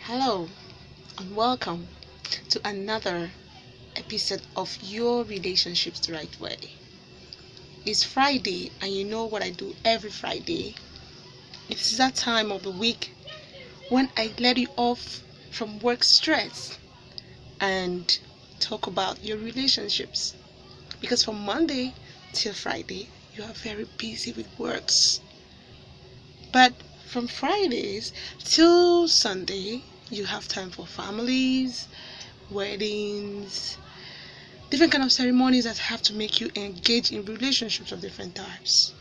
Hello and welcome to another episode of Your Relationships the Right Way. It's Friday, and you know what I do every Friday. It's that time of the week when I let you off from work stress and talk about your relationships. Because from Monday till Friday, you are very busy with works. But from Fridays till Sunday, you have time for families, weddings, different kind of ceremonies that have to make you engage in relationships of different types.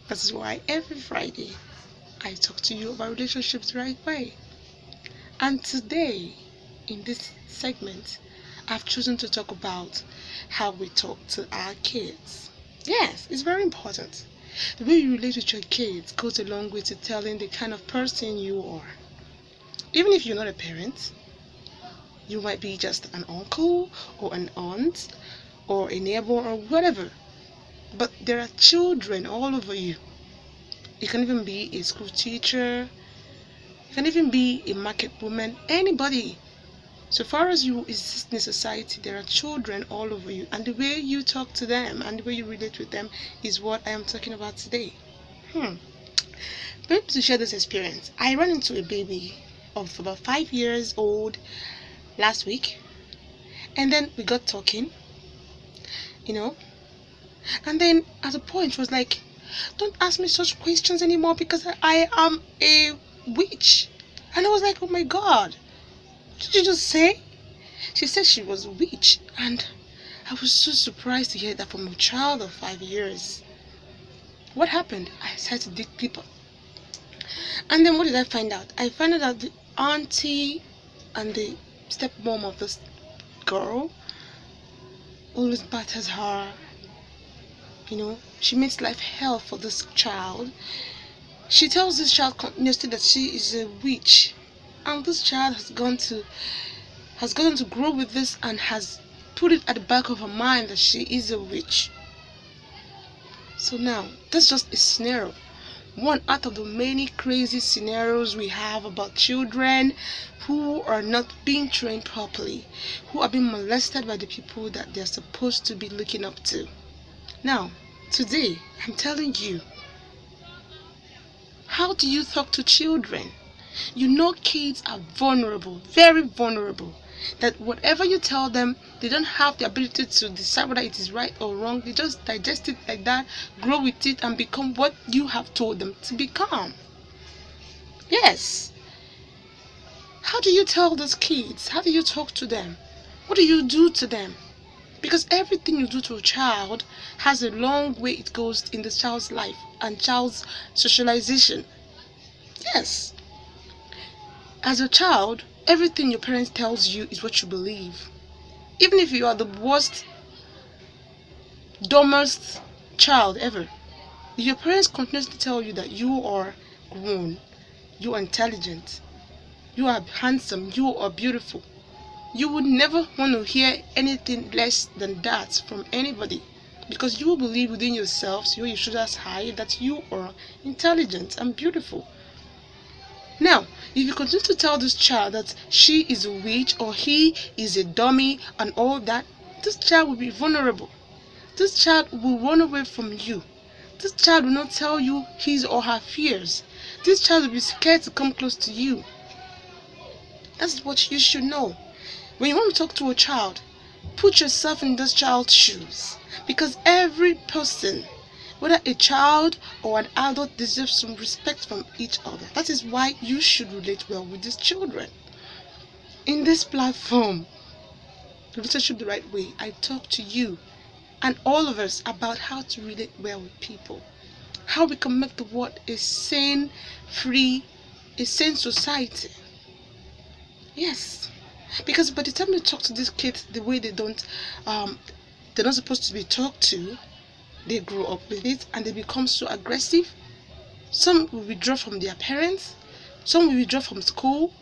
That is why every Friday I talk to you about relationships the right way. And today, in this segment, I've chosen to talk about how we talk to our kids. Yes, it's very important. The way you relate with your kids goes a long way to telling the kind of person you are. Even if you're not a parent, you might be just an uncle or an aunt or a neighbor or whatever. But there are children all over you. You can even be a school teacher. You can even be a market woman. Anybody. So far as you exist in a society, there are children all over you. And the way you talk to them and the way you relate with them is what I am talking about today. Maybe to share this experience, I ran into a baby of about 5 years old last week. And then we got talking, you know. And then at a point she was like, "Don't ask me such questions anymore because I am a witch." And I was like, "Oh my God, what did you just say?" She said she was a witch. And I was so surprised to hear that from a child of 5 years. What happened? I started to dig deeper. And then what did I find out? I found out that the auntie and the stepmom of this girl always batters her. She makes life hell for this child. She tells this child continuously that she is a witch, and this child has gotten to grow with this and has put it at the back of her mind that she is a witch. So now, that's just a scenario. One out of the many crazy scenarios we have about children who are not being trained properly, who are being molested by the people that they're supposed to be looking up to. Now, today, I'm telling you, how do you talk to children? You know kids are vulnerable, very vulnerable. That whatever you tell them, they don't have the ability to decide whether it is right or wrong. They just digest it like that, grow with it, and become what you have told them to become. Yes. How do you tell those kids? How do you talk to them? What do you do to them? Because everything you do to a child has a long way it goes in the child's life and child's socialization. Yes. As a child, everything your parents tells you is what you believe. Even if you are the worst, dumbest child ever, if your parents continuously tell you that you are grown, you are intelligent, you are handsome, you are beautiful, you would never want to hear anything less than that from anybody. Because you believe within yourselves, your shoulders high, that you are intelligent and beautiful. Now, if you continue to tell this child that she is a witch or he is a dummy and all that, this child will be vulnerable. This child will run away from you. This child will not tell you his or her fears. This child will be scared to come close to you. That's what you should know. When you want to talk to a child, put yourself in this child's shoes. Because every person, whether a child or an adult, deserves some respect from each other. That is why you should relate well with these children. In this platform, Relationship the Right Way, I talk to you and all of us about how to relate well with people. How we can make the world a sane, free, a sane society. Yes. Because by the time you talk to these kids the way they're not supposed to be talked to, they grow up with it and they become so aggressive. Some will withdraw from their parents, some will withdraw from school,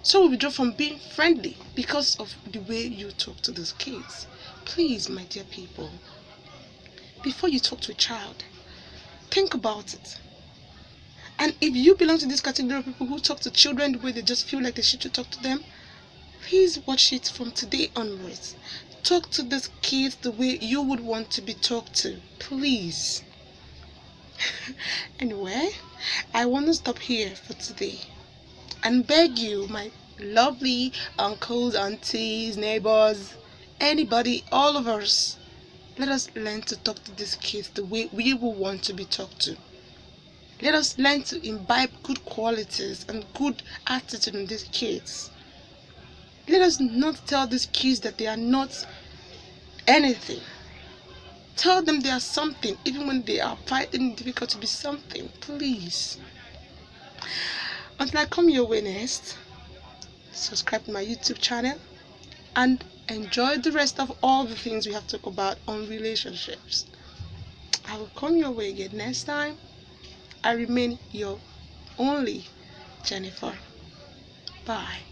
some will withdraw from being friendly because of the way you talk to those kids. Please, my dear people, before you talk to a child, think about it. And if you belong to this category of people who talk to children the way they just feel like they should talk to them, please watch it from today onwards. Talk to these kids the way you would want to be talked to. Please. Anyway, I want to stop here for today and beg you, my lovely uncles, aunties, neighbors, anybody, all of us, let us learn to talk to these kids the way we will want to be talked to. Let us learn to imbibe good qualities and good attitude in these kids. Let us not tell these kids that they are not anything. Tell them they are something, even when they are finding it difficult to be something. Please. Until I come your way next, subscribe to my YouTube channel and enjoy the rest of all the things we have talked about on relationships. I will come your way again next time. I remain your only Jennifer. Bye.